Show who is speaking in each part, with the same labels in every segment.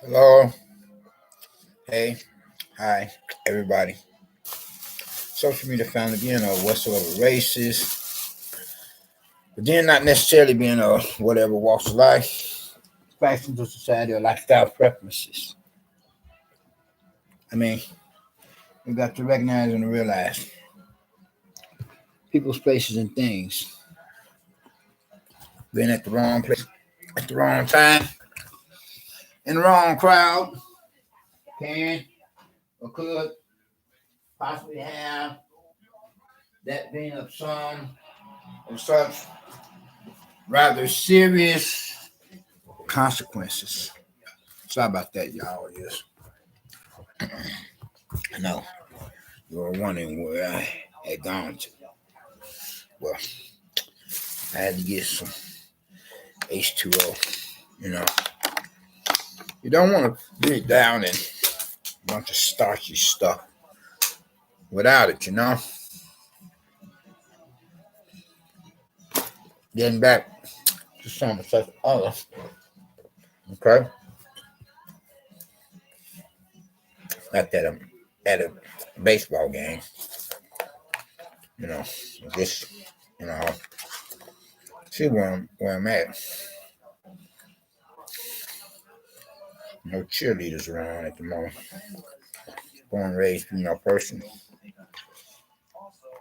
Speaker 1: Hello, hey, hi, everybody. Social media found again or whatsoever racist, but then not necessarily being whatever walks of life, factions of society or lifestyle preferences. I mean, we got to recognize and realize people's places and things. Being at the wrong place at the wrong time in the wrong crowd can or could possibly have that being of some or such rather serious consequences. Sorry about that, y'all. Yes, I know you were wondering where I had gone to. Well, I had to get some H2O. You know, you don't want to be down in a bunch of starchy stuff without it. Getting back to some of such other. Okay, like that at a baseball game. You know, just you know, see where I'm at. No cheerleaders around at the moment. Born and raised female person,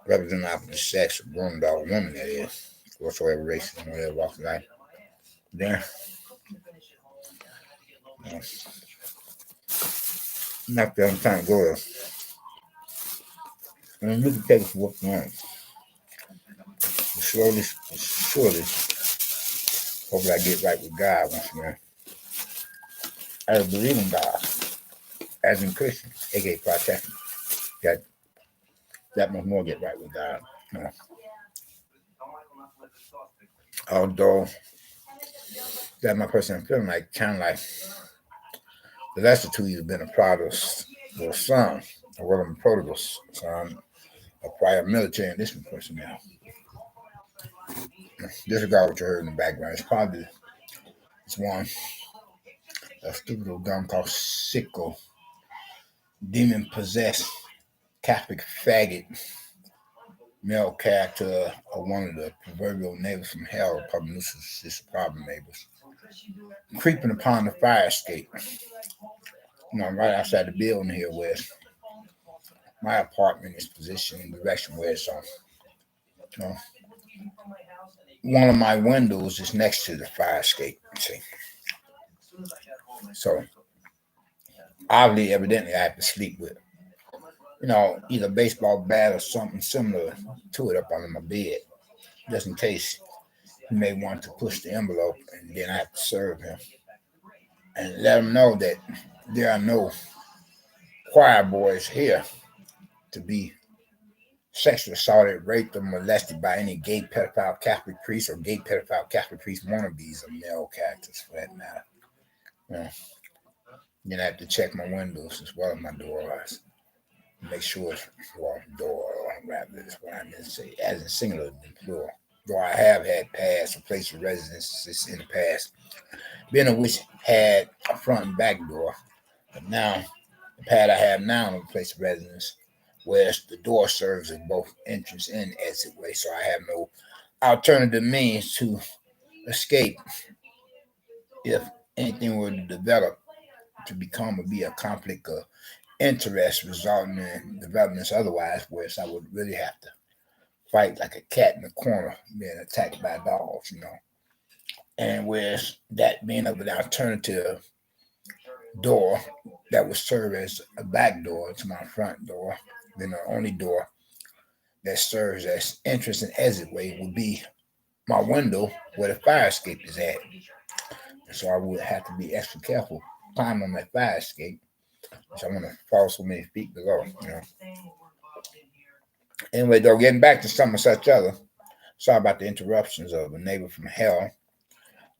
Speaker 1: representing the opposite sex, a grown dog woman that is, whatsoever race and whatever walk of life. Then, you know, not that I'm trying to go there. And you can take it for what you want. Surely, hopefully I get right with God once again. I believe in God, as in Christian, aka Protestant. That that much more get right with God. You know. Although that my person I'm feeling like kind of like the lesser two you've been a prodigal son, or what I'm a prodigal son, a prior military enlistment personnel. Disregard what you heard in the background. It's one a stupid little dumb called sicko, demon possessed Catholic faggot male character of one of the proverbial neighbors from hell, probably nuisance problem neighbors, creeping upon the fire escape. Right outside the building here where my apartment is positioned in the direction where it's on. You know, one of my windows is next to the fire escape. See, so obviously, evidently, I have to sleep with either a baseball bat or something similar to it up under my bed, just in case he may want to push the envelope, and then I have to serve him and let him know that there are no choir boys here to be sexually assaulted, raped, or molested by any gay pedophile Catholic priest or gay pedophile Catholic priest wannabes or male characters for that matter. Yeah. Then I have to check my windows as well as my doors. Make sure it's door, or rather, is what I meant to say, as in singular than plural. Though I have had past or place of residences in the past, being of which had a front and back door, but now the pad I have now in place of residence, where the door serves as both entrance and exit way, so I have no alternative means to escape if anything were to develop to become or be a conflict of interest resulting in developments otherwise, whereas I would really have to fight like a cat in the corner being attacked by dogs. And whereas that being of an alternative door that would serve as a back door to my front door, then the only door that serves as entrance and exit way would be my window where the fire escape is at. So I would have to be extra careful climbing on that fire escape. So I'm gonna fall so many feet below. Anyway, though, getting back to some of such other. Sorry about the interruptions of a neighbor from hell,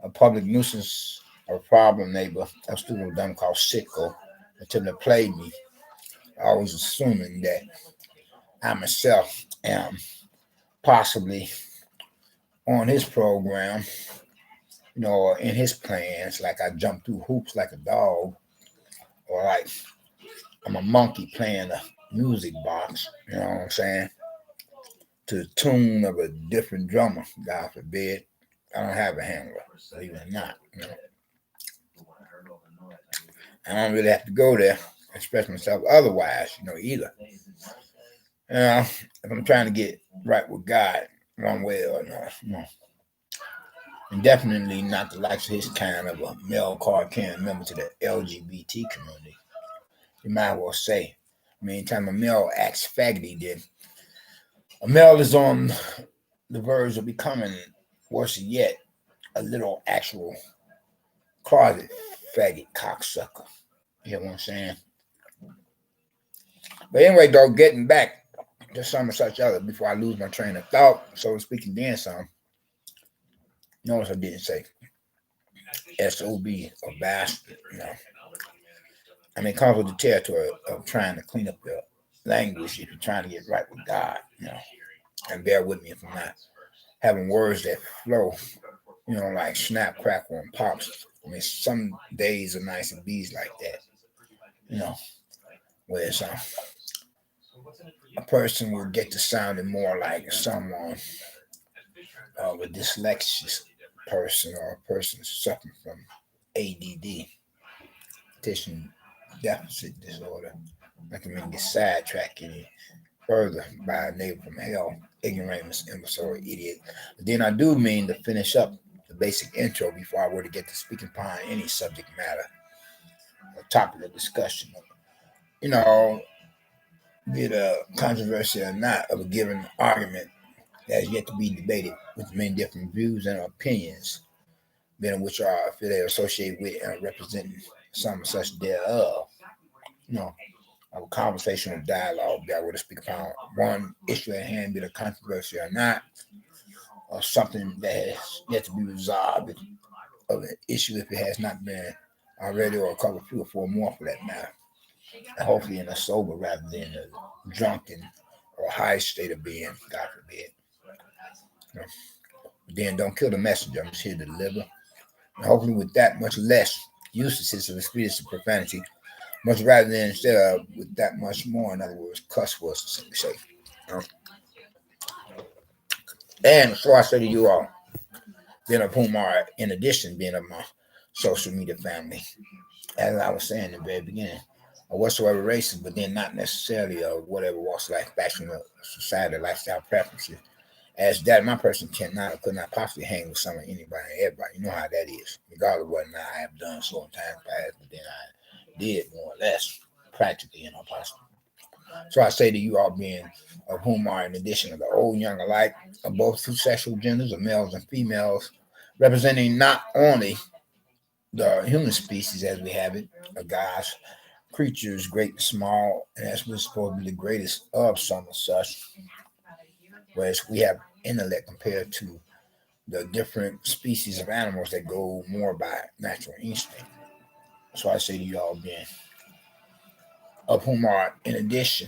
Speaker 1: a public nuisance or problem neighbor, a stupid dumb called Sicko, until they played me. I was assuming that I myself am possibly on his program, or in his plans, like I jump through hoops like a dog or like I'm a monkey playing a music box, you know what I'm saying, to the tune of a different drummer, God forbid. I don't have a handler, believe it or not. You know? I don't really have to go there, express myself otherwise, either. If I'm trying to get right with God one way or another, and definitely not the likes of his kind of a male card carrying member to the LGBT community. You might well say. I mean, anytime a male acts faggoty, then a male is on the verge of becoming, worse yet, a little actual closet faggot cocksucker. You know what I'm saying? But anyway, though, getting back to some or such other before I lose my train of thought, so to speak, and then some. Notice I didn't say SOB or bastard, I mean, it comes with the territory of trying to clean up your language if you're trying to get right with God, And bear with me if I'm not having words that flow, like snap, crackle, and pops. I mean, some days are nice and bees like that, where it's, a person will get to sounding more like someone of a dyslexic person or a person suffering from ADD, attention deficit disorder. I can even get sidetracked any further by a neighbor from hell, ignoramus, imbecile, idiot. But then I do mean to finish up the basic intro before I were to get to speaking upon any subject matter or topic of discussion. Be it a controversy or not of a given argument that has yet to be debated with many different views and opinions, many of which are affiliated, associated with, and representing some such thereof. Of a conversational dialogue that would speak upon one issue at hand, be it a controversy or not, or something that has yet to be resolved of an issue if it has not been already, or a couple, 3 or 4 more for that matter. And hopefully in a sober rather than a drunken or high state of being, God forbid. Then don't kill the messenger. I'm just here to deliver. And hopefully with that much less usages of the speech of profanity, much rather than instead of with that much more, in other words, cuss words, to simply say. And so I say to you all, being of whom are, in addition, being of my social media family, as I was saying in the very beginning, or whatsoever races, but then not necessarily of whatever walks of life, fashion, society, lifestyle preferences. As that, my person cannot or could not possibly hang with some of anybody and everybody. You know how that is, regardless of what I have done so in time past, but then I did more or less practically, possible. So I say to you all, being of whom are, in addition of the old and young alike, of both two sexual genders, of males and females, representing not only the human species as we have it, of God's creatures, great and small, and that's what's supposed to be the greatest of some of such, whereas we have intellect compared to the different species of animals that go more by natural instinct. So I say to you all, being of whom are, in addition,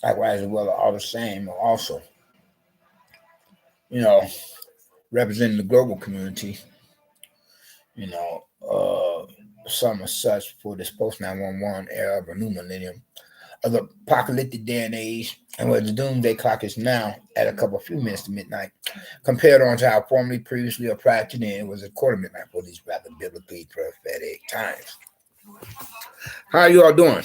Speaker 1: likewise as well, are all the same, or also, representing the global community, some as such for this post 911 era of a new millennium, of the apocalyptic day and age, and where the doomsday clock is now at a couple few minutes to midnight, compared on to how formerly, previously, or prior to then it was a quarter midnight for these rather biblically prophetic times. How are you all doing?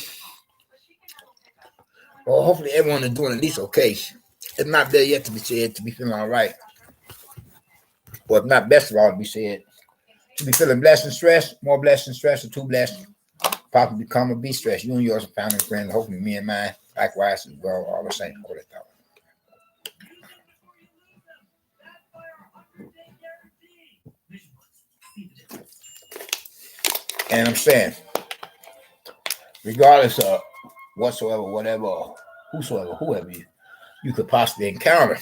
Speaker 1: Well, hopefully everyone is doing at least okay. It's not there yet to be said to be feeling all right. Or if not best of all to be said, to be feeling blessed and stressed, more blessed and stressed, or too blessed, possibly become or be stressed. You and yours are family and friends, hopefully me and mine, likewise as well, all the same. And I'm saying, regardless of whatsoever, whatever, whosoever, whoever you could possibly encounter,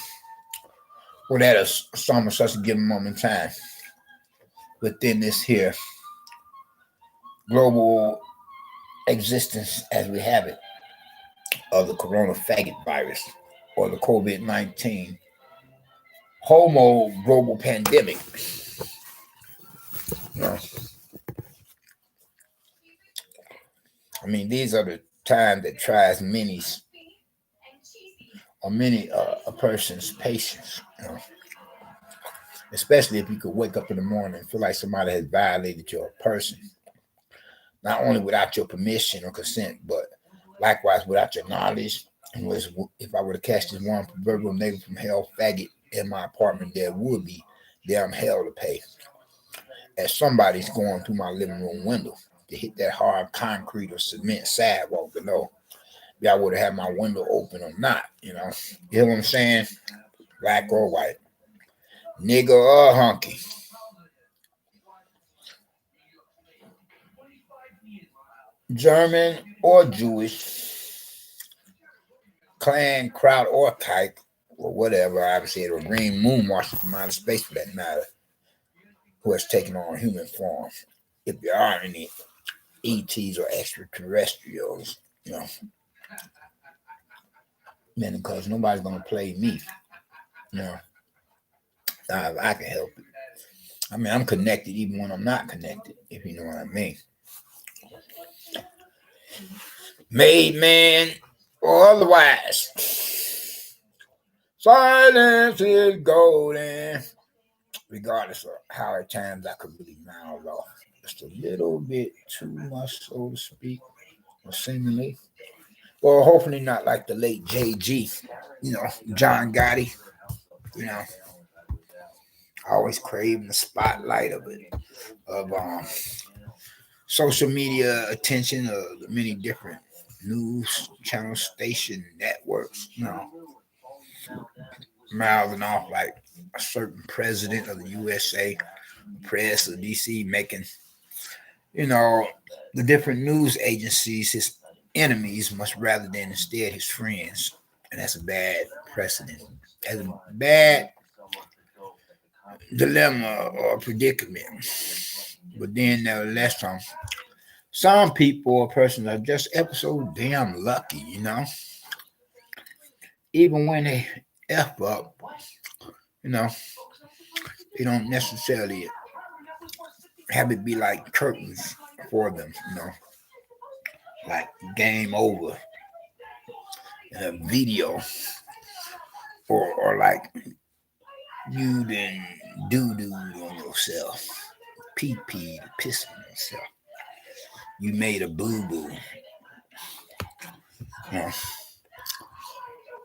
Speaker 1: or that is some of such a given moment in time within this here global existence as we have it of the corona faggot virus or the COVID-19 homo global pandemic. I mean, these are the times that tries many a person's patience. Especially if you could wake up in the morning and feel like somebody has violated your person, not only without your permission or consent, but likewise without your knowledge. And if I were to catch this one proverbial nigga from hell faggot in my apartment, there would be damn hell to pay. As somebody's going through my living room window to hit that hard concrete or cement sidewalk below. If I would have had my window open or not, You know what I'm saying? Black or white, nigga or hunky, German or Jewish, clan, crowd, or kike, or whatever I said, or green moon marcher from outer space for that matter, who has taken on human form. If there are any ETs or extraterrestrials, man, because nobody's gonna play me. I can help it. I mean, I'm connected even when I'm not connected, if you know what I mean. Made man or otherwise. Silence is golden. Regardless of how at times I could really mouth off just a little bit too much, so to speak, or seemingly. Well, hopefully not like the late JG, John Gotti, always craving the spotlight of it, of social media attention of the many different news channel station networks, mouthing off like a certain president of the USA, press of DC, making, the different news agencies his enemies much rather than instead his friends. And that's a bad precedent. That's a bad dilemma or predicament. But then nevertheless, some people or persons are just ever so damn lucky, Even when they F up, they don't necessarily have it be like curtains for them, like game over in a video, or like you then doo-doo on yourself, pee-pee, piss on yourself. You made a boo-boo.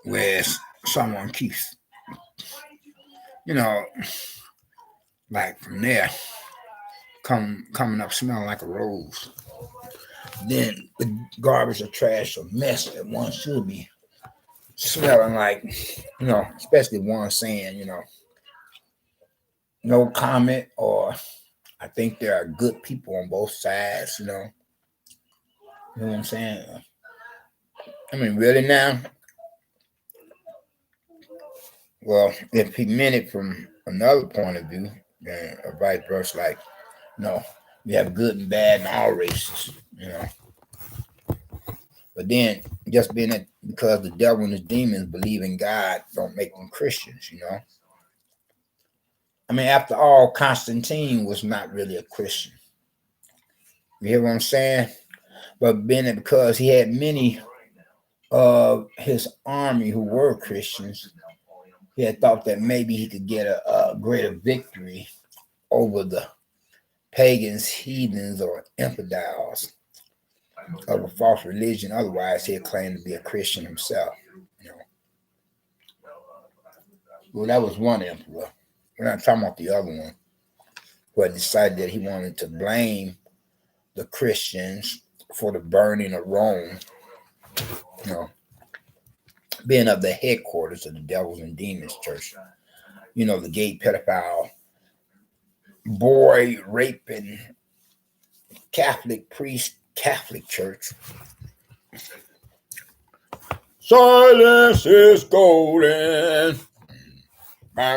Speaker 1: Whereas someone keeps, like from there, coming up smelling like a rose. Then the garbage or trash or mess that one should be smelling like, especially one saying, no comment, or I think there are good people on both sides, You know what I'm saying? I mean, really now? Well, if he meant it from another point of view, then or vice versa, like, we have good and bad in all races, But then just being that because the devil and his demons believe in God don't make them Christians, I mean, after all, Constantine was not really a Christian. You hear what I'm saying? But being it because he had many of his army who were Christians, he had thought that maybe he could get a greater victory over the pagans, heathens, or infidels of a false religion. Otherwise, he had claimed to be a Christian himself. Well, that was one emperor. We're not talking about the other one, who had decided that he wanted to blame the Christians for the burning of Rome, being of the headquarters of the Devils and Demons Church. The gay pedophile, boy raping Catholic priest, Catholic church. Silence is golden. I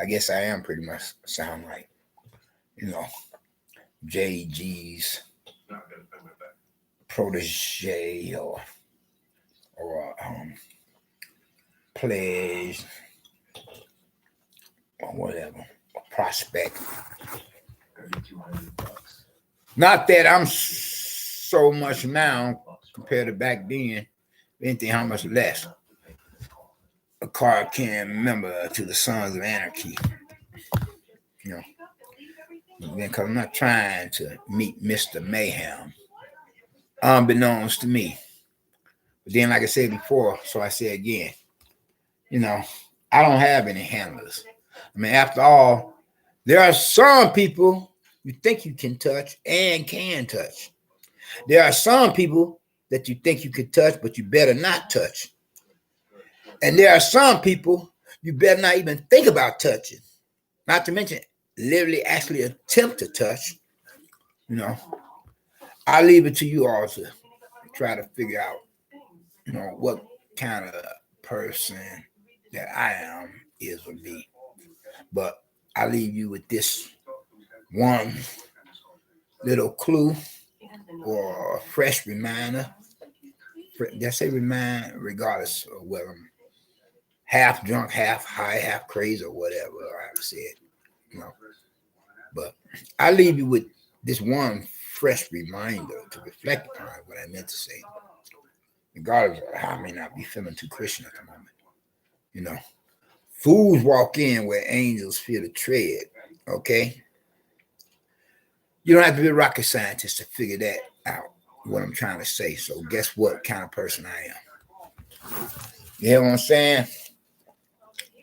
Speaker 1: guess I am pretty much sound like, JG's protege or pledge or whatever, a prospect Not that I'm so much now compared to back then. Anything, how much less. A car can member to the Sons of Anarchy. You know, because I'm not trying to meet Mr. Mayhem, unbeknownst to me. But then, like I said before, so I say again, you know, I don't have any handlers. I mean, after all, there are some people you think you can touch and can touch. There are some people that you think you can touch, but you better not touch. And there are some people you better not even think about touching. Not to mention, literally actually attempt to touch. You know, I'll leave it to you all to try to figure out, you know, what kind of person that I am is or be. But I leave you with this one little clue or a fresh reminder. Just say remind, regardless of whether I'm half drunk, half high, half crazy, or whatever I've said. You know, but I leave you with this one fresh reminder to reflect upon what I meant to say, regardless of how I may not be feeling too Christian at the moment. You know, fools walk in where angels fear to tread. Okay, you don't have to be a rocket scientist to figure that out. What I'm trying to say. So, guess what kind of person I am? You hear what I'm saying?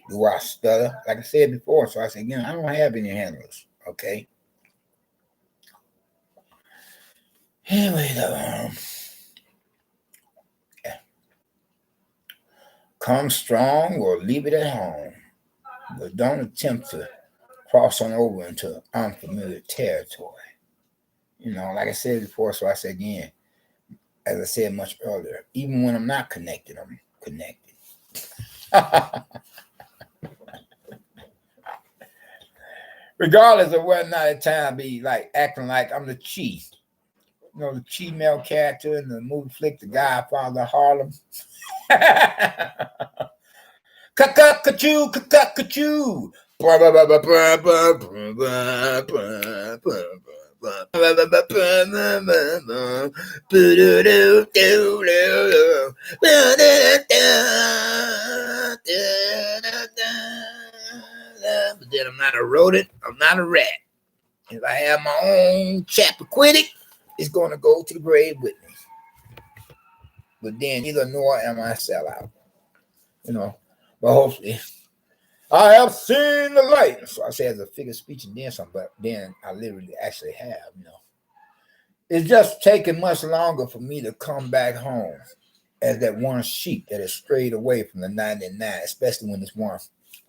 Speaker 1: Do I stutter? Like I said before, so I said again, I don't have any handlers. Okay. Anyway, yeah. Come strong or leave it at home, but don't attempt to cross on over into unfamiliar territory. You know, like I said before, so I said again, as I said much earlier, even when I'm not connected, I'm connected. Regardless of whether or not at time be like acting like I'm the chief. You know, the chief male character in the movie flick, The Godfather of Harlem. Ka-ka-ka-choo, ka-ka-ka-choo. But then I'm not a rodent, I'm not a rat. If I have my own Chappaquiddick, it's going to go to the grave with me. But then neither nor am I a sellout. You know, but hopefully I have seen the light. So I say as a figure of speech and then some, but then I literally actually have, you know. It's just taking much longer for me to come back home as that one sheep that has strayed away from the 99, especially when it's one.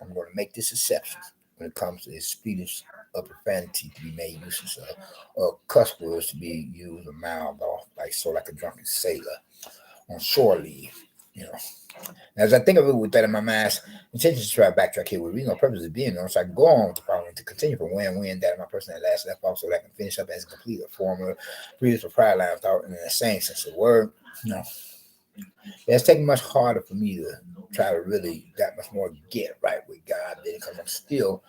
Speaker 1: I'm going to make this exception when it comes to the speech of profanity to be made useless of, or cuss words to be used or mouthed off, like a drunken sailor on shore leave, you know. As I think of it with that in my mind, intention to try to backtrack here with reason or purpose of being on, so I can go on with the following to continue from when that my person that last left off, so that I can finish up as a complete former previous or prior line of thought in the same sense of the word. You know, it's taking much harder for me to try to really that much more get right with God because I'm still,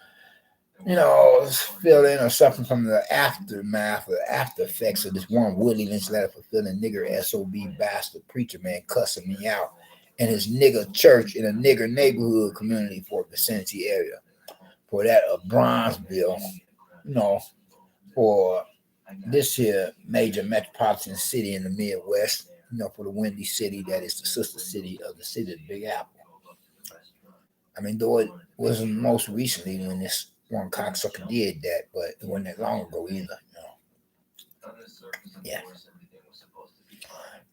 Speaker 1: you know, feeling or suffering from the aftermath or the after effects of this one Willie Lynch letter fulfilling nigger SOB bastard preacher man cussing me out in his nigger church in a nigger neighborhood community for vicinity area. For that of Bronzeville, you know, for this here major metropolitan city in the Midwest, you know, for the windy city that is the sister city of the city of the Big Apple. I mean, though it wasn't most recently when this one cocksucker did that, but it wasn't that long ago either, you know. Yeah.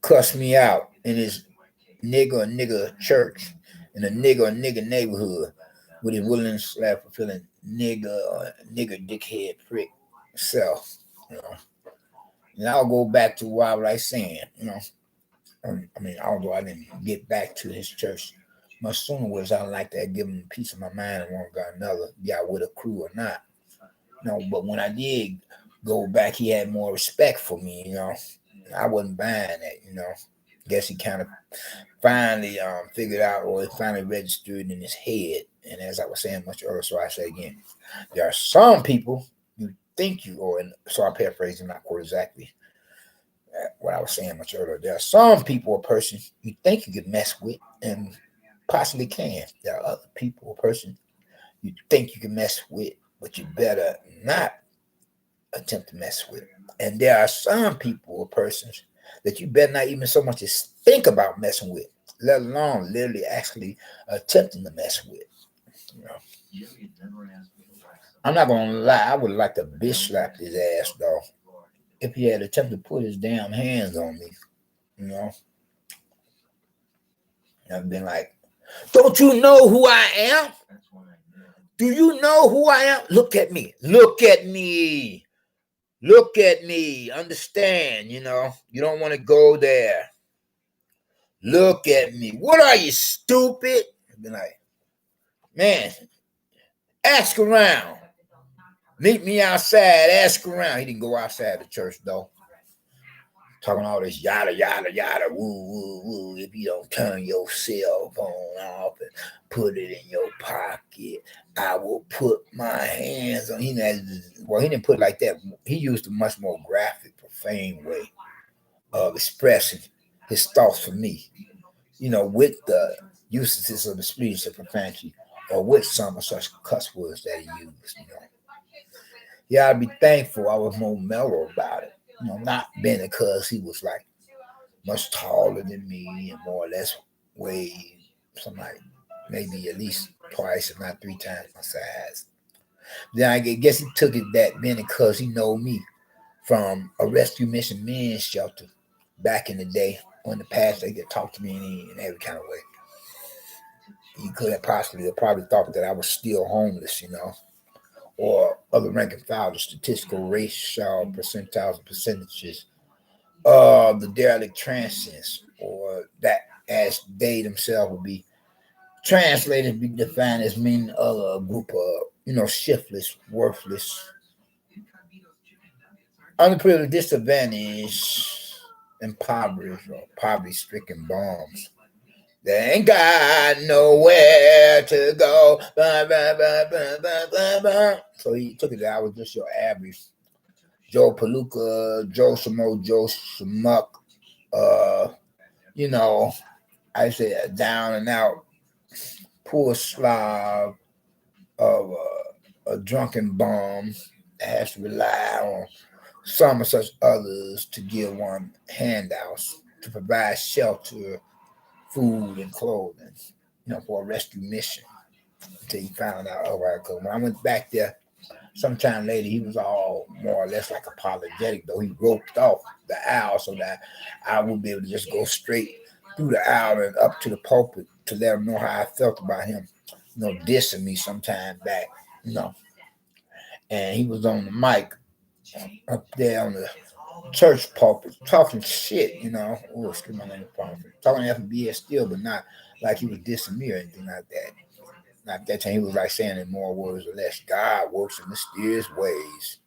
Speaker 1: Cussed me out in his nigger church in a nigger neighborhood with his willing slap fulfilling nigger dickhead prick self, you know. And I'll go back to what I was saying, you know. I mean, although I didn't get back to his church much sooner, was I like to give him a piece of my mind and one got another, got with a crew or not. You know, but when I did go back, he had more respect for me, you know. I wasn't buying that, you know. Guess he kind of finally figured out, or it finally registered in his head. And as I was saying much earlier, so I say again, there are some people you think you, so I'm paraphrasing, not quite exactly what I was saying much earlier. There are some people or persons you think you can mess with and possibly can. There are other people or persons you think you can mess with, but you better not attempt to mess with. And there are some people or persons that you better not even so much as think about messing with, let alone literally actually attempting to mess with. You know? I'm not gonna lie, I would like to bitch slap his ass though. If he had attempted to put his damn hands on me, you know. I've been like, don't you know who I am? Do you know who I am? Look at me. Look at me. Look at me. Understand, you know. You don't want to go there. Look at me. What are you, stupid? I've been like, man, ask around. Meet me outside. Ask around. He didn't go outside the church, though. Talking all this yada, yada, yada, woo, woo, woo. If you don't turn your cell phone off and put it in your pocket, I will put my hands on. He didn't put it like that. He used a much more graphic, profane way of expressing his thoughts for me. You know, with the usages of the speech of profanity or with some of such cuss words that he used, you know. Yeah, I'd be thankful I was more mellow about it. You know, not being because he was like much taller than me and more or less weighed something like maybe at least twice, if not three times my size. Then I guess he took it that being because he know me from a rescue mission men's shelter back in the day. Or in the past, they could talk to me in every kind of way. He could have probably thought that I was still homeless, you know, or other rank and file, the statistical racial percentiles and percentages of the derelict transients, or that as they themselves would be translated, be defined as meaning a group of, you know, shiftless, worthless, underprivileged, disadvantaged, impoverished, or poverty-stricken bums. They ain't got nowhere to go. Bah, bah, bah, bah, bah, bah, bah. So he took it that I was just your average Joe Palooka, Joe Samo, Joe Smuck, you know, I say a down and out poor slob of a drunken bum that has to rely on some of such others to give one handouts, to provide shelter, food, and clothing, you know, for a rescue mission. Until he found out, all right, because when I went back there, sometime later, he was all more or less like apologetic, though. He roped off the aisle so that I would be able to just go straight through the aisle and up to the pulpit to let him know how I felt about him, you know, dissing me sometime back, you know. And he was on the mic up there on the church pulpit talking shit, you know. Oh, excuse my name, talking FBS still, but not like he was dissing me or anything like that. Not that time. He was like saying in more words or less, God works in mysterious ways.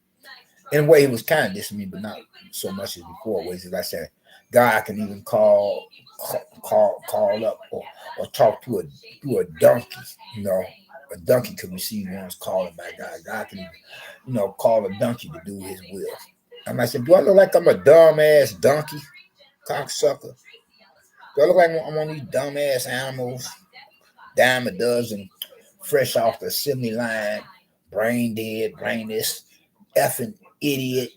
Speaker 1: In a way, he was kind of dissing me, but not so much as before. Ways as I said, God can even call up or talk to a donkey. You know, a donkey could receive one's calling by God. God can even, you know, call a donkey to do His will. And I said, do I look like I'm a dumbass donkey, cocksucker? Do I look like I'm one of these dumbass animals, dime a dozen, fresh off the assembly line, brain dead, brainless, effing idiot,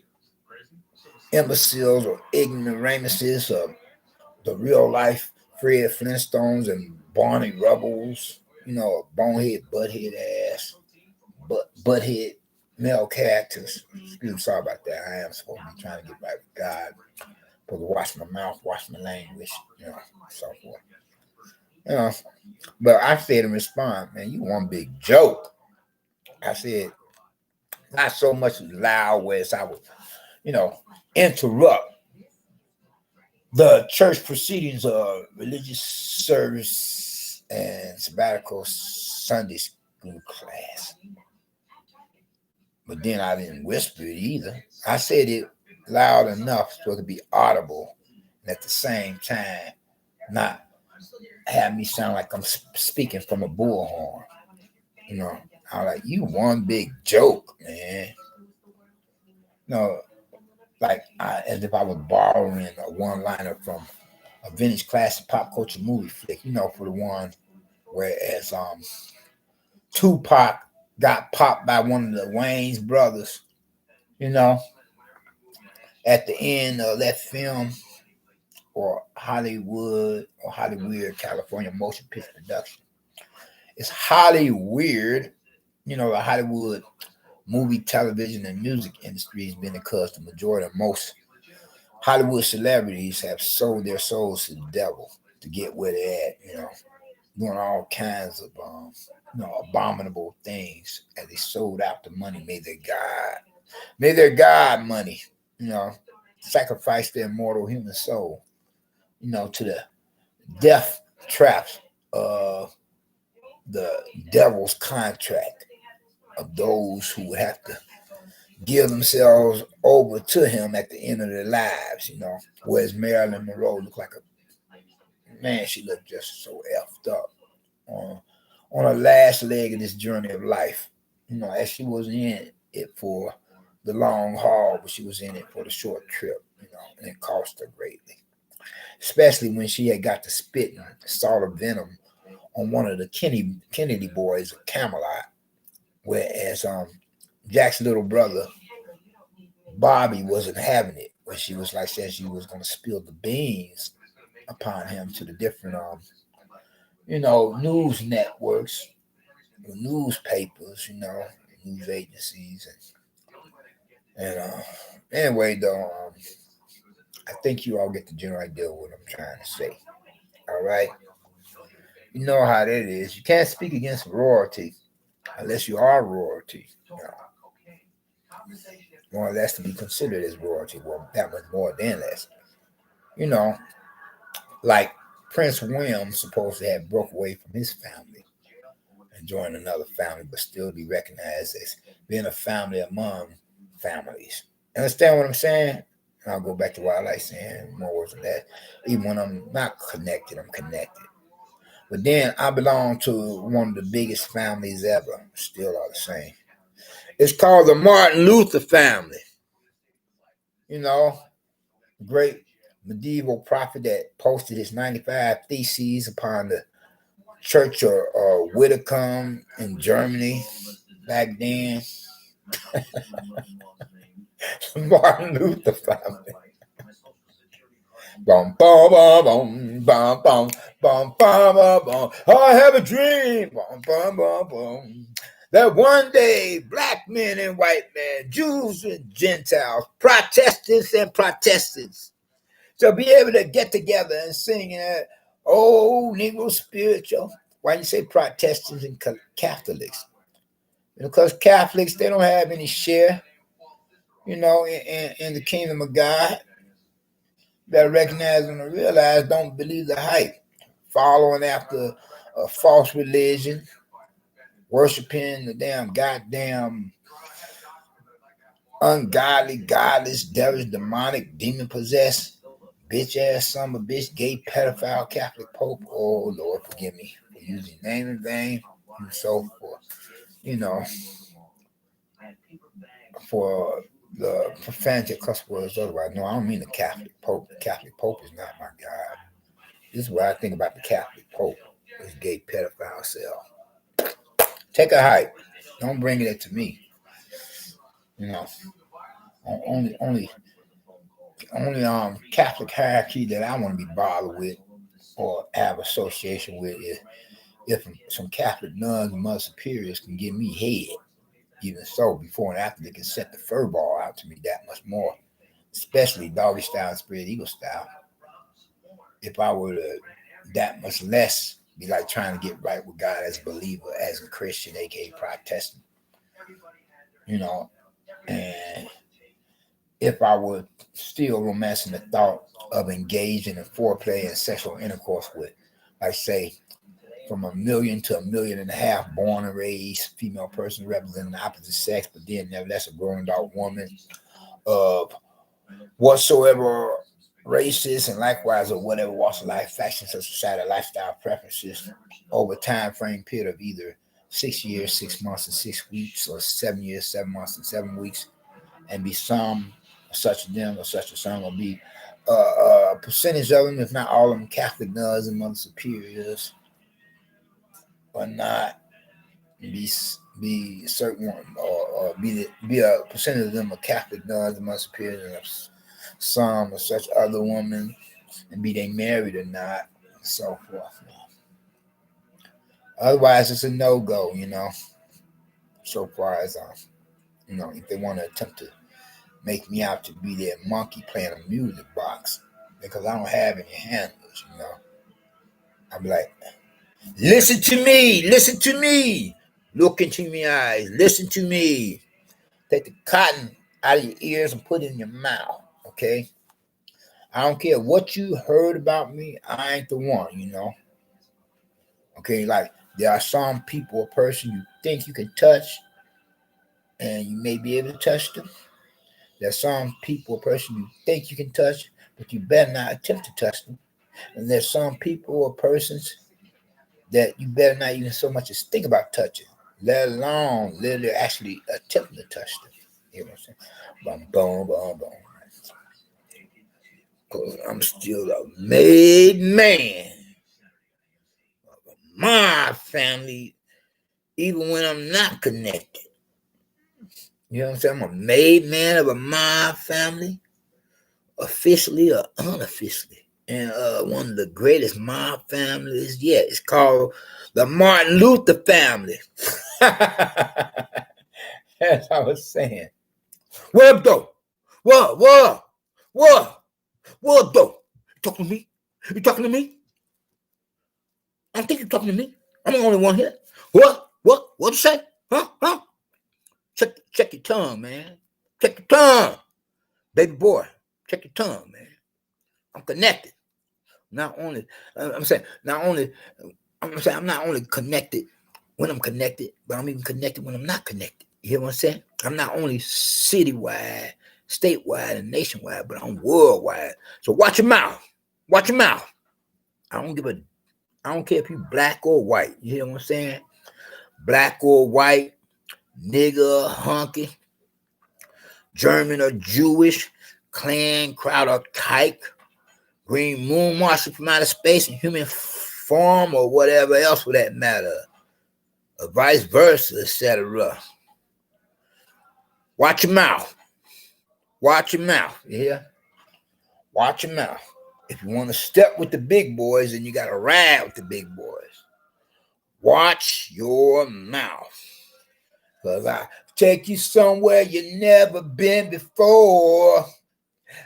Speaker 1: imbeciles or ignoramuses of the real life Fred Flintstones and Barney Rubbles, you know, bonehead, butthead ass, butthead male characters. Excuse me, sorry about that. I am supposed to be trying to get right with God. Supposed to watch my mouth, watch my language, you know, so forth. You know, but I said in response, man, you one big joke. I said, not so much loud where I would, you know, interrupt the church proceedings of religious service and sabbatical Sunday school class. But then I didn't whisper it either. I said it loud enough so it could be audible, and at the same time, not have me sound like I'm speaking from a bullhorn. You know, I was like, you one big joke, man. No, like as if I was borrowing a one-liner from a vintage classic pop culture movie flick. For the one whereas Tupac got popped by one of the Wayne's brothers. You know, at the end of that film, or Hollywood, California motion picture production. It's highly weird. The Hollywood movie, television, and music industry has been because the majority of most Hollywood celebrities have sold their souls to the devil to get where they're at. Doing all kinds of abominable things as they sold out the money, made their God money. You know, sacrifice their mortal human soul. To the death traps of the devil's contract of those who would have to give themselves over to him at the end of their lives. Whereas Marilyn Monroe looked like a man, she looked just so effed up on her last leg of this journey of life. As she was in it for the long haul, but she was in it for the short trip. And it cost her greatly, especially when she had got to spit and salt of venom on one of the Kennedy boys of Camelot, whereas Jack's little brother Bobby wasn't having it. When she was like said she was going to spill the beans upon him to the different news networks, newspapers, news agencies, and anyway though, I think you all get the general idea of what I'm trying to say. All right, you know how that is. You can't speak against royalty unless you are royalty. More or less to be considered as royalty. Well, that much more than less. You know, like Prince William supposed to have broke away from his family and joined another family, but still be recognized as being a family among families. Understand what I'm saying? And I'll go back to what I like saying more words than that. Even when I'm not connected, I'm connected. But then I belong to one of the biggest families ever. Still are the same. It's called the Martin Luther family. You know, great medieval prophet that posted his 95 theses upon the Church of Wittenberg in Germany back then. Martin Luther family. Bum, bum, bum, bum, bum, bum, bum, bum, bum, bum. I have a dream. Bum, bum, bum, bum. That one day, black men and white men, Jews and Gentiles, Protestants and Protestants, to be able to get together and sing in that old Negro spiritual. Why you say Protestants and Catholics? Because Catholics, they don't have any share, in the kingdom of God. Better recognize and realize, don't believe the hype. Following after a false religion, worshiping the damn goddamn ungodly, godless, devilish, demonic, demon possessed, bitch ass summer bitch, gay, pedophile, Catholic Pope. Oh Lord, forgive me for using name in vain and so forth. You know, for the profanity cuss words otherwise. No, I don't mean the Catholic Pope. The Catholic Pope is not my God. This is what I think about the Catholic Pope. This gay pedophile self. Take a hike. Don't bring it to me. You know, only Catholic hierarchy that I want to be bothered with or have association with is if some Catholic nuns and mother superiors can give me head. Even so, before and after they can set the fur ball out to me that much more, especially doggy style and spread eagle style. If I were to that much less be like trying to get right with God as a believer, as a Christian, aka Protestant, you know, and if I were still romancing the thought of engaging in foreplay and sexual intercourse with, like say, from 1 million to 1.5 million born and raised female persons representing the opposite sex, but then nevertheless a grown adult woman of whatsoever races and likewise of whatever walks of life, factions of society, lifestyle preferences over a time frame period of either 6 years, 6 months, and 6 weeks, or 7 years, 7 months, and 7 weeks, and be some such of them or such a some will be a percentage of them, if not all of them, Catholic nuns and mother superiors, or not be certain or be a percentage of them are Catholic nuns and mother superiors, and some or such other women, and be they married or not, and so forth. Otherwise, it's a no go, so far as if they want to attempt to make me out to be their monkey playing a music box, because I don't have any handlers. I'm like, listen to me, look into my eyes, listen to me. Take the cotton out of your ears and put it in your mouth, okay? I don't care what you heard about me, I ain't the one. Okay, like there are some people, a person you think you can touch, and you may be able to touch them. There's some people, a person you think you can touch, but you better not attempt to touch them. And there's some people or persons that you better not even so much as think about touching, let alone literally actually attempting to touch them. You know what I'm saying? Boom, boom, boom. Because I'm still a made man of my family, even when I'm not connected. You know what I'm saying? I'm a made man of my family, officially or unofficially. And one of the greatest mob families yet. It's called the Martin Luther family. As I was saying. What up, though? What though? You talking to me? You talking to me? I don't think you're talking to me. I'm the only one here. What you say? Huh? Check your tongue, man. Check your tongue. Baby boy, check your tongue, man. I'm connected. I'm not only connected when I'm connected, but I'm even connected when I'm not connected. You hear what I'm saying? I'm not only citywide, statewide, and nationwide, but I'm worldwide. So watch your mouth. Watch your mouth. I don't care if you black or white. You hear what I'm saying? Black or white, nigger, hunky, German or Jewish, Klan, crowd or kike, green moon marching from outer space in human form or whatever else for that matter, or vice versa, etc. Watch your mouth. Watch your mouth. You hear? Watch your mouth. If you want to step with the big boys, then you got to ride with the big boys. Watch your mouth. Because I take you somewhere you never been before.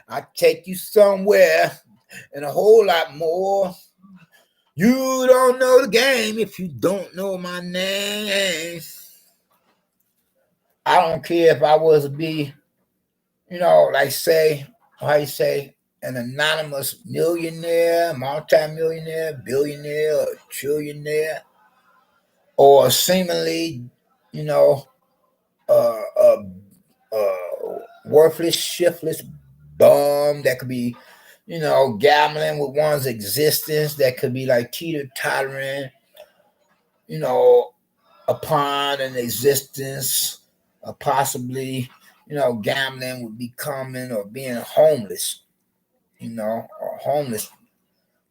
Speaker 1: I take you somewhere and a whole lot more. You don't know the game if you don't know my name. I don't care if I was to be, like say, how you say, an anonymous millionaire, multi-millionaire, billionaire, or trillionaire, or seemingly, worthless, shiftless bum that could be, gambling with one's existence, that could be like teeter-tottering, upon an existence, or possibly, gambling with becoming or being homeless, or homeless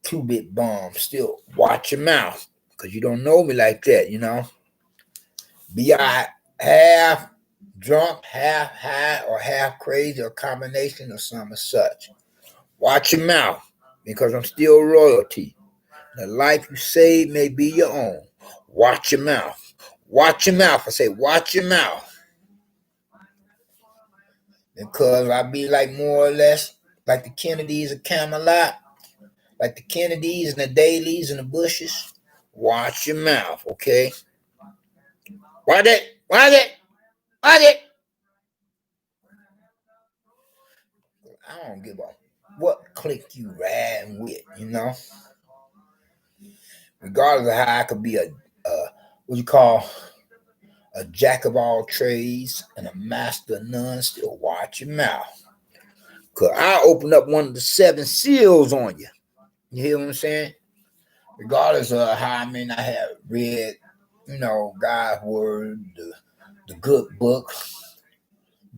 Speaker 1: two-bit bum. Still, watch your mouth, because you don't know me like that, Be I half drunk, half high, or half crazy, or a combination of some as such. Watch your mouth, because I'm still royalty. The life you save may be your own. Watch your mouth. Watch your mouth. I say, watch your mouth. Because I be like more or less like the Kennedys of Camelot, like the Kennedys and the Dailies and the Bushes. Watch your mouth, okay? Watch it. I don't give a what clique you riding with, Regardless of how I could be a what you call a jack of all trades and a master of none, still watch your mouth. Cause I open up one of the 7 seals on you. You hear what I'm saying? Regardless of how I may not have read, God's word, the good book,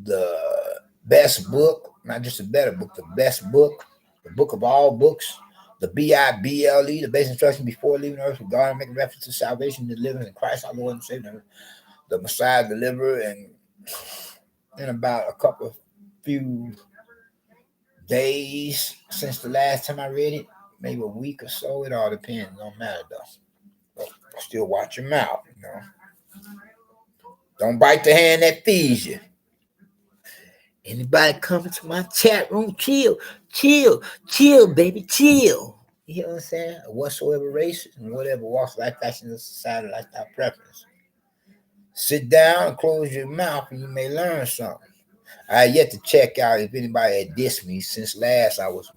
Speaker 1: the best book, not just a better book, the best book, the book of all books, the Bible, the basic instruction before leaving earth, with God, making reference to salvation, deliverance in Christ, our Lord and Savior, the Messiah deliverer, and in about few days since the last time I read it, maybe a week or so, it all depends, don't matter though. But still watch your mouth, you know. Don't bite the hand that feeds you. Anybody coming to my chat room, chill, baby, chill. You know what I'm saying? Whatsoever race and whatever walks, life, fashion, society, lifestyle preference. Sit down and close your mouth and you may learn something. I yet to check out if anybody had dissed me since last I was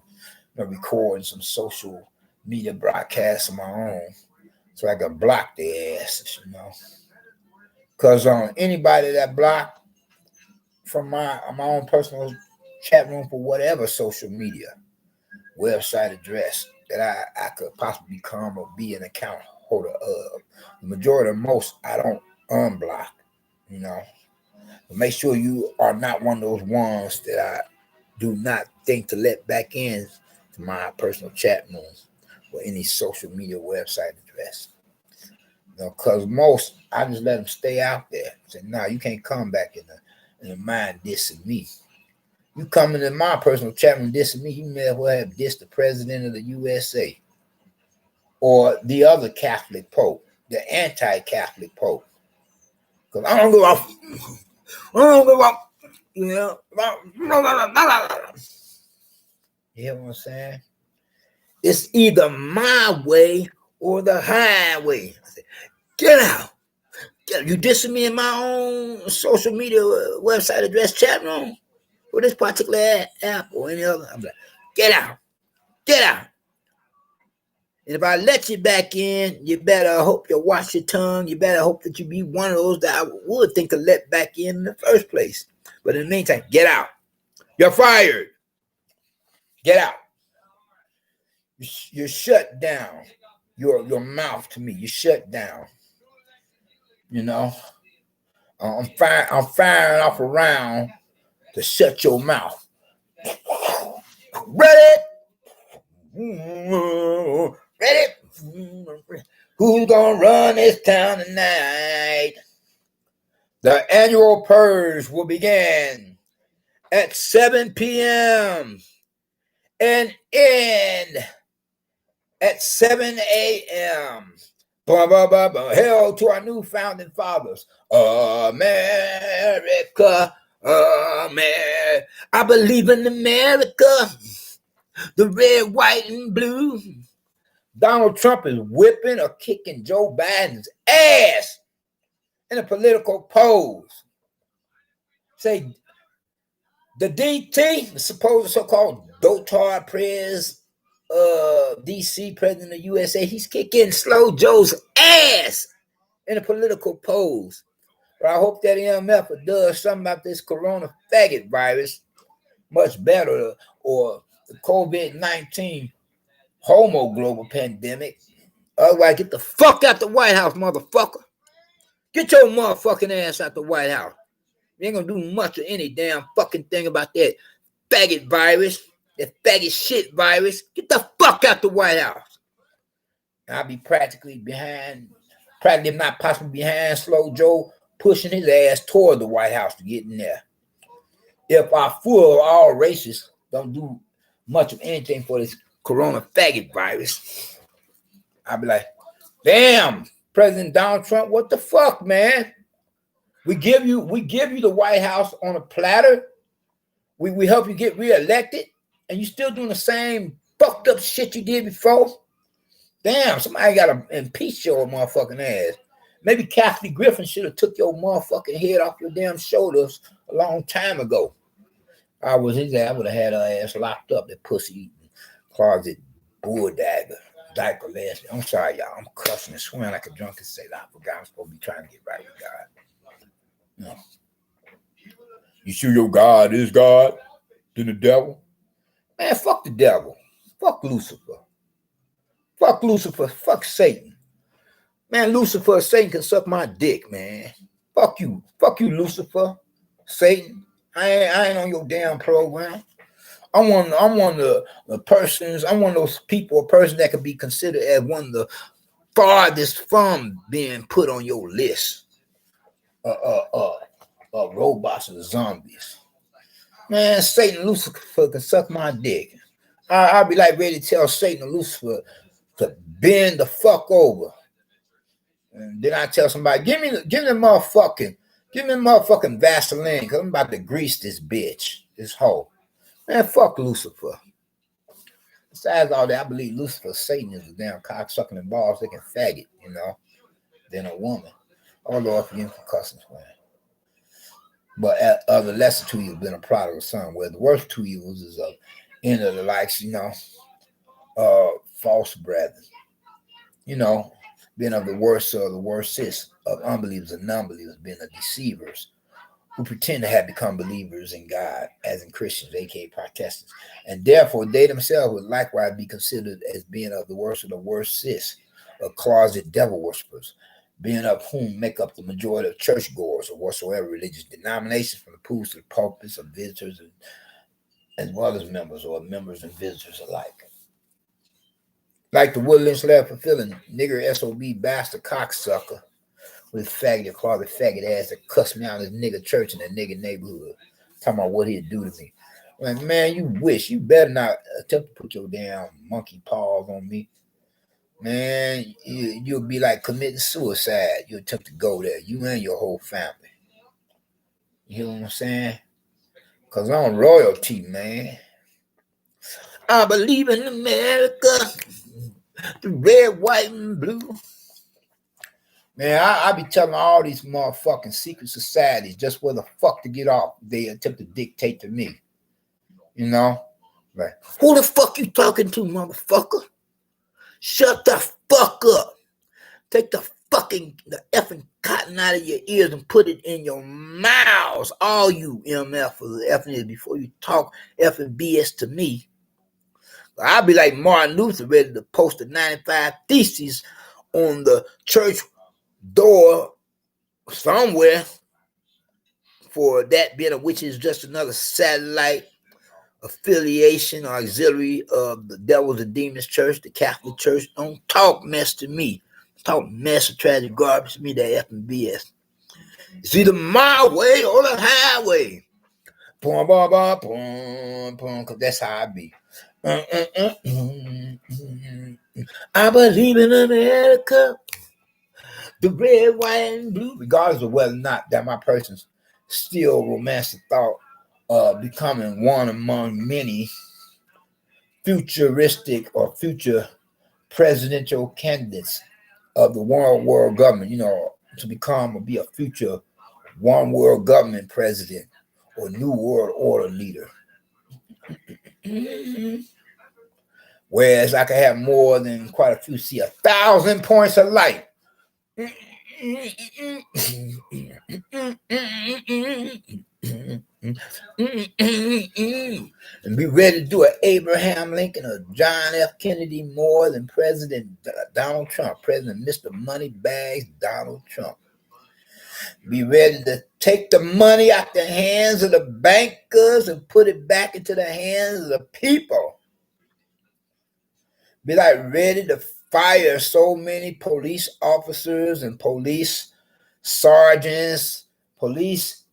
Speaker 1: recording some social media broadcasts of my own so I could block their asses, you know. Because anybody that blocked from my own personal chat room for whatever social media website address that I could possibly become or be an account holder of. The majority of most I don't unblock, you know. But make sure you are not one of those ones that I do not think to let back in to my personal chat room or any social media website address. You know, because most I just let them stay out there. Say, no, you can't come back in the mind dissing me. You come into my personal chat room dissing me, you may as well have dissed the president of the USA or the other Catholic Pope, the anti-Catholic Pope. Because I don't go off. You know, you hear what I'm saying? It's either my way or the highway. Get out. You dissing me in my own social media website address chat room for this particular app or any other. I'm like, get out. Get out. And if I let you back in, you better hope you wash your tongue. You better hope that you be one of those that I would think to let back in the first place. But in the meantime, get out. You're fired. Get out. You're shut down. Your mouth to me. You shut down. You know, I'm firing off around to shut your mouth. Ready? Ready? Who's gonna run this town tonight? The annual purge will begin at 7 p.m. and end at 7 a.m. Hail to our new founding fathers. America, America. I believe in America. The red, white, and blue. Donald Trump is whipping or kicking Joe Biden's ass in a political pose. Say, the DT, the supposed so-called dotard prez, DC president of USA, he's kicking Slow Joe's ass in a political pose. But I hope that MF does something about this corona faggot virus much better, or the COVID-19 homo global pandemic. Otherwise, get the fuck out the White House, motherfucker. Get your motherfucking ass out the White House. You ain't gonna do much of any damn fucking thing about that faggot virus, that faggot shit virus. Get the fuck out the White House. I'll be practically if not possibly behind Slow Joe, pushing his ass toward the White House to get in there. If our full all racists don't do much of anything for this corona faggot virus, I'll be like, damn, President Donald Trump, what the fuck, man? We give you the White House on a platter. We help you get reelected, and you still doing the same fucked up shit you did before. Damn, somebody gotta impeach your motherfucking ass. Maybe Kathy Griffin should have took your motherfucking head off your damn shoulders a long time ago. I was his ass. I would have had her ass locked up, that pussy eating closet bull diaper last. I'm sorry, y'all. I'm cussing and swearing like a drunken sailor. I forgot I'm supposed to be trying to get right with God. No. You sure your God is God than the devil? Man, fuck the devil. Fuck Lucifer. Fuck Lucifer. Fuck Satan. Man, Lucifer, Satan can suck my dick, man. Fuck you. Fuck you, Lucifer. Satan. I ain't on your damn program. I'm one of the persons. I'm one of those people, a person that could be considered as one of the farthest from being put on your list. Robots or zombies. Man, Satan and Lucifer can suck my dick. I'll be like ready to tell Satan and Lucifer to bend the fuck over. And then I tell somebody, give me motherfucking Vaseline, because I'm about to grease this bitch, this hoe. Man, fuck Lucifer. Besides all that, I believe Lucifer, Satan is a damn cocksucking and balls licking faggot, than a woman. Oh Lord, forgive me for cussing, man. But of the lesser two evils, been a prodigal son. Where the worst two evils is end of the likes, false brethren. Being of the worst or the worstest of unbelievers and non-believers, being the deceivers who pretend to have become believers in God, as in Christians, aka Protestants, and therefore they themselves would likewise be considered as being of the worst of the worstest of closet devil worshippers, being of whom make up the majority of churchgoers or whatsoever religious denominations, from the pools to the pulpits of visitors, as well as members and visitors alike. Like the Woodlands left fulfilling nigger SOB bastard cocksucker with faggot closet faggot ass that cussed me out in this nigga church in that nigga neighborhood, talking about what he'd do to me. Like, man, you better not attempt to put your damn monkey paws on me. Man, you'll be like committing suicide. You attempt to go there, you and your whole family. You know what I'm saying? Because I'm royalty, man. I believe in America, the red, white, and blue. Man, I be telling all these motherfucking secret societies just where the fuck to get off. They attempt to dictate to me. Like, who the fuck you talking to, motherfucker? Shut the fuck up. Take the effing cotton out of your ears and put it in your mouths. All you MFers, effing before you talk effing BS to me. I'll be like Martin Luther, ready to post the 95 Theses on the church door somewhere, for that being which is just another satellite affiliation or auxiliary of the Devils and Demons Church, the Catholic Church. Don't talk mess to me. Talk mess or tragic garbage to me, that effing BS. It's either my way or the highway. Boom, boom, boom, boom, boom, because that's how I be. I believe in America, the red, white, and blue, regardless of whether or not that my person's still romantic thought of becoming one among many futuristic or future presidential candidates of the one world government, to become or be a future one world government president or new world order leader. Whereas I could have more than quite a few, see 1,000 points of light. And be ready to do an Abraham Lincoln or John F. Kennedy more than President Donald Trump, President Mr. Moneybags Donald Trump. Be ready to take the money out the hands of the bankers and put it back into the hands of the people. Be like ready to fire so many police officers and police sergeants, police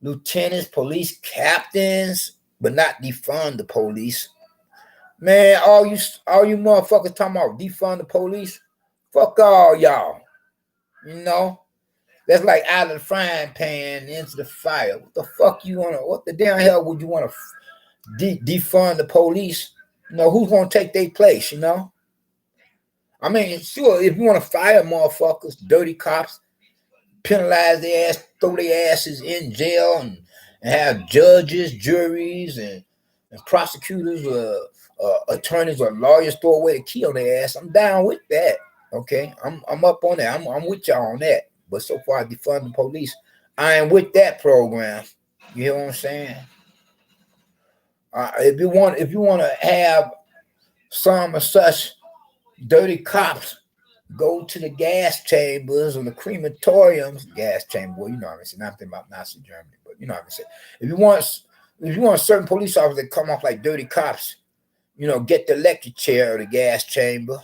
Speaker 1: lieutenants, police captains, but not defund the police. Man, all you motherfuckers talking about defund the police? Fuck all y'all. That's like out of the frying pan into the fire. What the damn hell would you want to defund the police? Who's going to take their place, I mean, sure, if you want to fire motherfuckers, dirty cops, penalize their ass, throw their asses in jail, and have judges, juries, and prosecutors, attorneys, or lawyers throw away the key on their ass, I'm down with that. Okay, I'm up on that. I'm with y'all on that. But so far, defunding police, I am with that program. You hear what I'm saying? If you want to have some of such dirty cops go to the gas chambers or the crematoriums, gas chamber. Well, you know what I'm saying. I'm thinking about Nazi Germany, but you know what I'm saying. If you want certain police officers that come off like dirty cops, you know, get the electric chair or the gas chamber,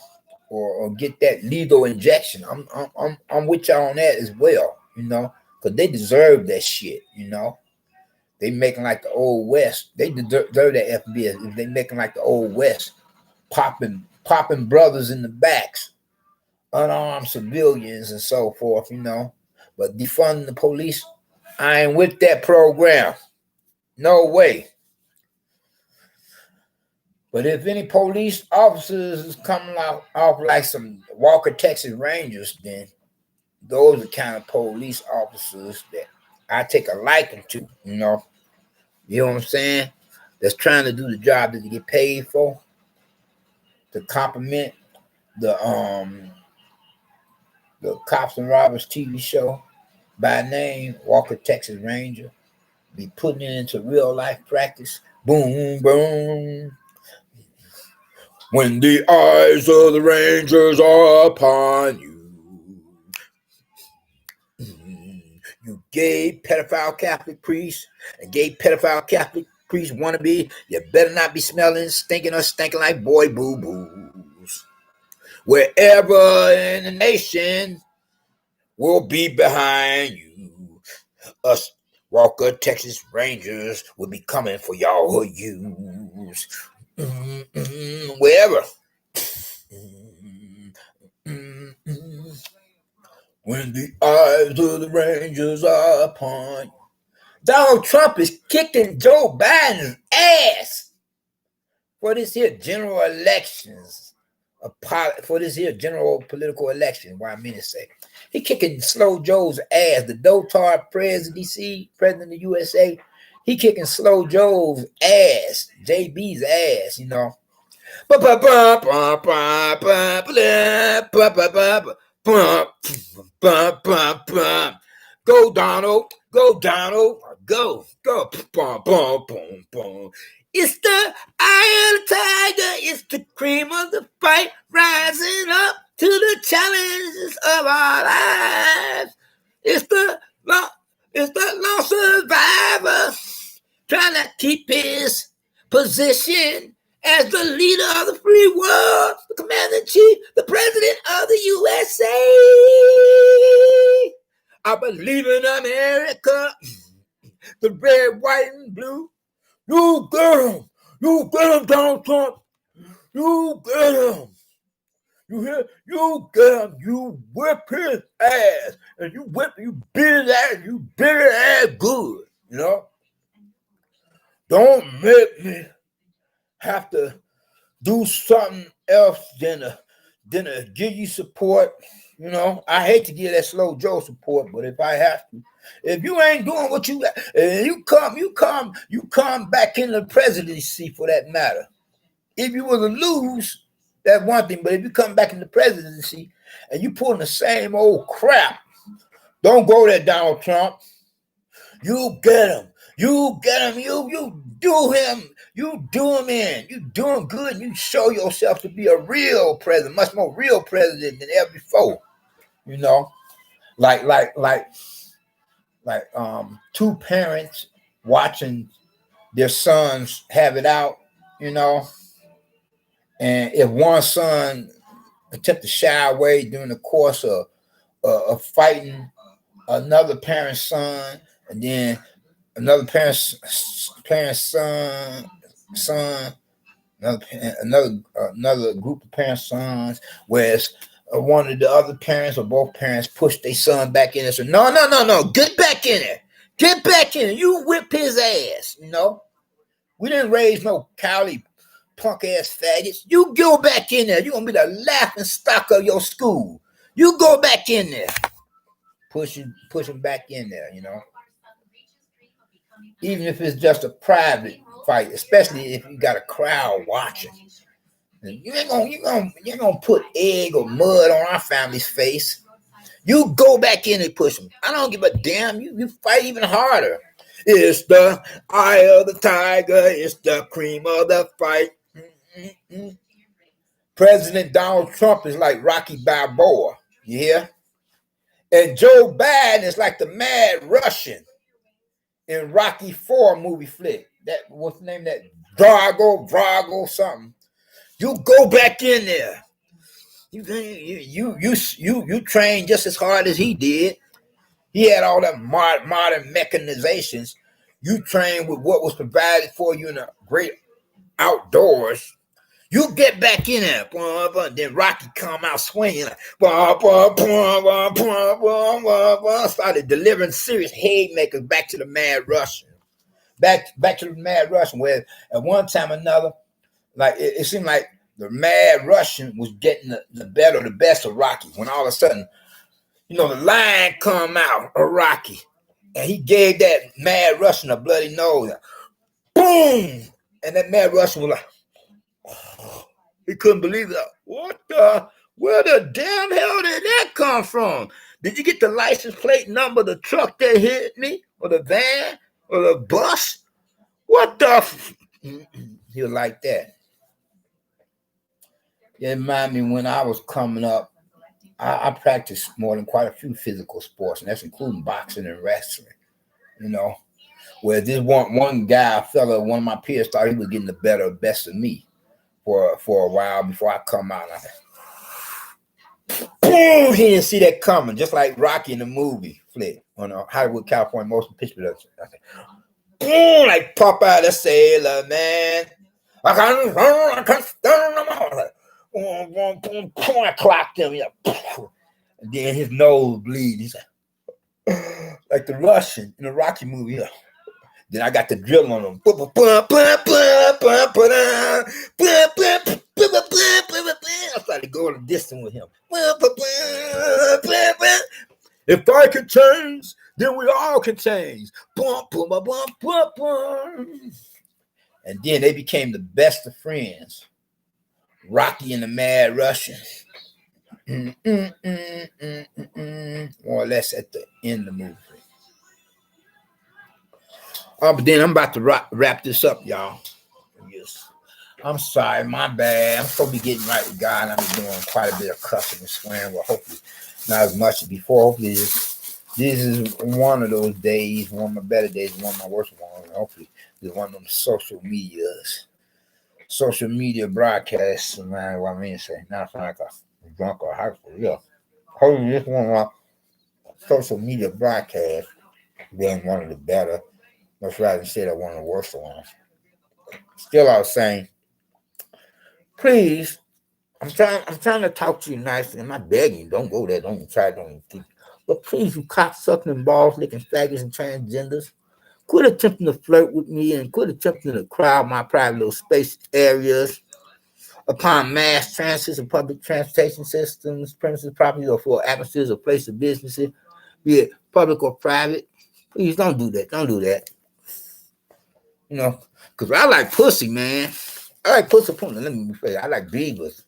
Speaker 1: or get that lethal injection. I'm with y'all on that as well, you know, because they deserve that shit, you know. They making like the old West. They deserve that FBS if they making like the old West, popping brothers in the backs, unarmed civilians and so forth, you know. But defunding the police, I ain't with that program. No way. But if any police officers is coming off like some Walker, Texas Rangers, then those are kind of police officers that I take a liking to, you know. You know what I'm saying? That's trying to do the job that they get paid for. To compliment the Cops and Robbers TV show by name, Walker, Texas Ranger, be putting it into real life practice. Boom, boom. When the eyes of the Rangers are upon you, you gay pedophile Catholic priest and gay pedophile Catholic priest wannabe, you better not be smelling, stinking like boy boo-boos. Wherever in the nation will be behind you, us Walker, Texas Rangers will be coming for y'all use. Wherever. When the eyes of the Rangers are upon you. Donald Trump is kicking Joe Biden's ass for this here general elections. For this here general political election, what I mean to say. He kicking Slow Joe's ass, the dotard president of the USA. He kicking Slow Joe's ass, JB's ass, you know. Go Donald, go Donald, go. It's the eye of the tiger, it's the cream of the fight, rising up to the challenges of our lives. It's the long survivor trying to keep his position as the leader of the free world, the commander-in-chief, the president of the USA. I believe in America, the red, white, and blue. You get him. You get him, Donald Trump. You get him. You hear? You get him. You whip his ass. And you beat his ass. You beat his ass good. You know? Don't make me have to do something else than to give you support. You know, I hate to give that Slow Joe support, but if I have to, if you ain't doing what you come back in the presidency for that matter. If you were to lose, that's one thing, but if you come back in the presidency and you pulling the same old crap, don't go there, Donald Trump. You get him. You get him. You do him. You do him in. You do him good. And you show yourself to be a real president, much more real president than ever before. You know, like two parents watching their sons have it out. You know, and if one son attempt to shy away during the course of fighting another parent's son, and then another parent's son, another group of parents' sons, whereas one of the other parents or both parents push their son back in and say, no, get back in there. Get back in there. You whip his ass, you know. We didn't raise no cowley punk ass faggots. You go back in there. You're going to be the laughing stock of your school. You go back in there. Push him back in there, you know. Even if it's just a private fight, especially if you got a crowd watching. You ain't gonna put egg or mud on our family's face. You go back in and push them. I don't give a damn. You fight even harder. It's the eye of the tiger. It's the cream of the fight. President Donald Trump is like Rocky Balboa. You hear? And Joe Biden is like the mad Russian in Rocky 4 movie flick. That what's the name of that? Drago, something. You go back in there. You train just as hard as he did. He had all that modern mechanizations. You train with what was provided for you in the great outdoors. You get back in there. Then Rocky come out swinging. Started delivering serious haymakers back to the Mad Russian. Back to the Mad Russian, where at one time or another, like it seemed like the Mad Russian was getting the best of Rocky. When all of a sudden, the lion come out of Rocky, and he gave that Mad Russian a bloody nose. Boom! And that Mad Russian was like, he couldn't believe it. Where the damn hell did that come from? Did you get the license plate number of the truck that hit me? Or the van? Or the bus? What the? He was like that. It reminded me when I was coming up, I practiced more than quite a few physical sports, and that's including boxing and wrestling. Where this one guy, one of my peers, thought he was getting the best of me for a while before I come out. I said, boom! He didn't see that coming, just like Rocky in the movie flick on Hollywood, California motion picture production. I said, boom! Like Popeye the Sailor Man. I can't stand them all. I clocked him. And then his nose bleed. He's like the Russian in the Rocky movie. Then I got the drill on him. I started going a distance with him. If I can change, then we all can change. And then they became the best of friends. Rocky and the Mad Russian. More or less at the end of the movie. But then I'm about to wrap this up, y'all. Yes. I'm sorry, my bad. I'm supposed to be getting right with God. I've been doing quite a bit of cussing and swearing. Well, hopefully not as much as before. Hopefully this is one of those days, one of my better days, one of my worst ones. Hopefully this is one of them social media broadcasts. Man, what I mean to say. Not like a drunk or high for real. Hopefully this one of my social media broadcasts being one of the better. Much rather say that one of the worst ones. Still, I was saying, please, I'm trying to talk to you nicely. I'm not begging you. Don't go there. Don't try. Don't think. But please, you cocksucking balls, licking faggots and transgenders, quit attempting to flirt with me and quit attempting to crowd my private little space areas upon mass transits and public transportation systems, premises, property, or for atmospheres or places of businesses, be it public or private. Please don't do that. Don't do that. Because I like pussy, man. I like pussy. Let me be fair. I like divas.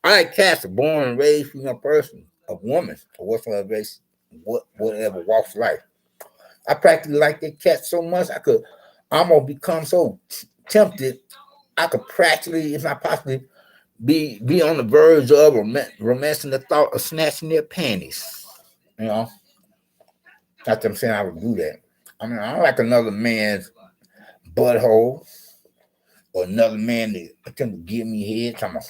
Speaker 1: I like cats, a born and raised female person, a woman, or whatsoever race, whatever walks of life. I practically like that cat so much I could almost become so tempted. I could practically, if not possibly, be on the verge of romancing the thought of snatching their panties. Not that I'm saying I would do that. I mean, I don't like another man's butthole or another man that attempt to give me head. Talking about,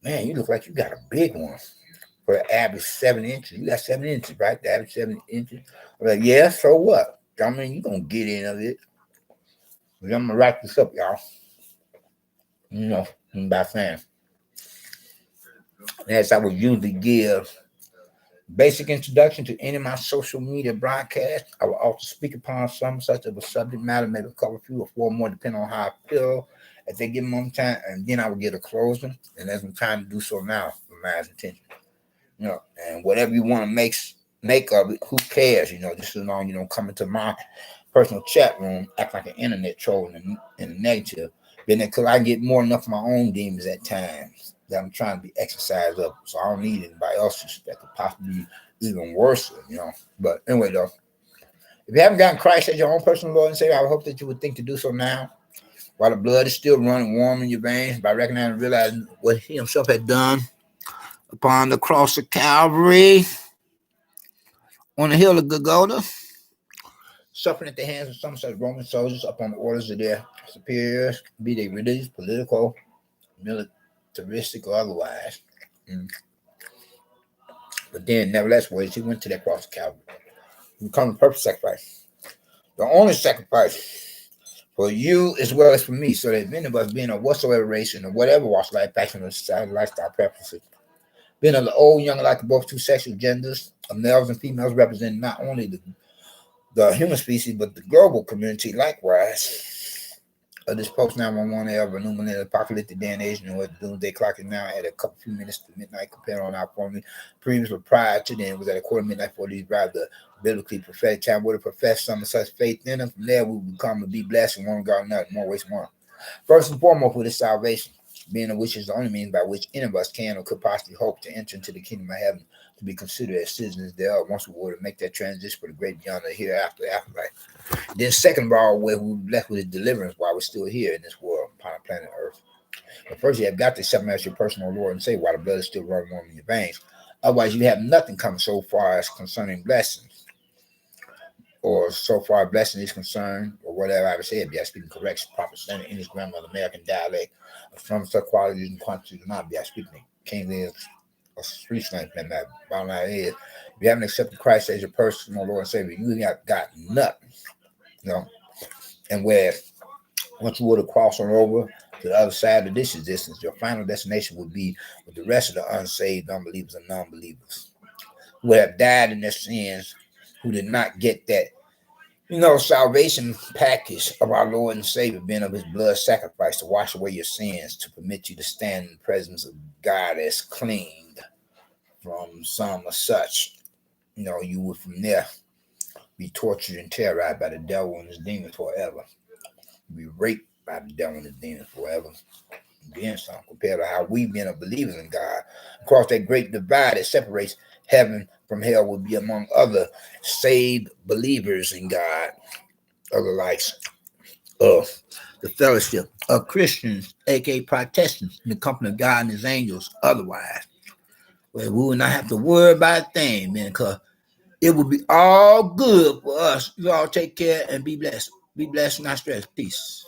Speaker 1: man, you look like you got a big one for the average 7 inches. You got 7 inches, right? The average 7 inches. I'm like, yeah, so what? I mean, you're going to get in of it. But I'm going to wrap this up, y'all. By saying, as I would usually give basic introduction to any of my social media broadcasts. I will also speak upon some such of a subject matter, maybe cover 3 or 4 more, depending on how I feel. If they give me more time, and then I will get a closing. And there's some time to do so now for my intention. And whatever you want to make of it, who cares? Just as long you don't come into my personal chat room, act like an internet troll in the negative. Then because I get more than enough of my own demons at times that I'm trying to be exercised up. So I don't need anybody else's that could possibly be even worse, But anyway, though, if you haven't gotten Christ as your own personal Lord and Savior, I hope that you would think to do so now. while the blood is still running warm in your veins, by recognizing and realizing what he himself had done upon the cross of Calvary on the hill of Golgotha, suffering at the hands of some such Roman soldiers upon the orders of their superiors, be they religious, political, militaristic, or otherwise. But then, nevertheless, he went to that cross of Calvary. He became the perfect sacrifice. The only sacrifice for you as well as for me, so that many of us, being of whatsoever race and of whatever walks of life, passion, or society, lifestyle preferences, being of the old, young, alike, both two sexual genders, of males and females, representing not only the human species, but the global community likewise. Of this post 911 era of a new millennial apocalyptic day and age, and what the doomsday clock is now at a couple few minutes to midnight compared on our formerly previous, but prior to then was at a quarter midnight for these drive the biblically prophetic time would have professed some of such faith in them. From there we will become to be blessed and one God, not more waste one. First and foremost, with this salvation, being of which is the only means by which any of us can or could possibly hope to enter into the kingdom of heaven, to be considered as citizens thereof, once we were to make that transition for the great beyond the hereafter, afterlife. Then, second of all, where we were left with his deliverance while we're still here in this world, upon the planet Earth. But first, you have got to accept him as your personal Lord and Savior while the blood is still running warm in your veins. Otherwise, you have nothing coming so far as concerning blessings, or so far blessing is concerned, or whatever I would say, if you're speaking correct, proper standard English grammar, American dialect, from such qualities and quantities, not be speaking King is a street slang, and that bottom line is, if you haven't accepted Christ as your personal Lord and Savior, you got nothing, you know. And where once you were to cross on over to the other side of this existence, your final destination would be with the rest of the unsaved, unbelievers, and non-believers who have died in their sins, who did not get that, salvation package of our Lord and Savior, being of his blood sacrifice to wash away your sins, to permit you to stand in the presence of God as cleaned from some or such. You would from there be tortured and terrorized by the devil and his demons forever. Be raped by the devil and his demons forever. Then some, compared to how we being a believers in God. Across that great divide that separates heaven from hell would be among other saved believers in God, other likes of the fellowship of Christians, aka Protestants, in the company of God and his angels, otherwise. Well, we will not have to worry about a thing, man, because it will be all good for us. You all take care and be blessed. Be blessed, not stressed. Peace.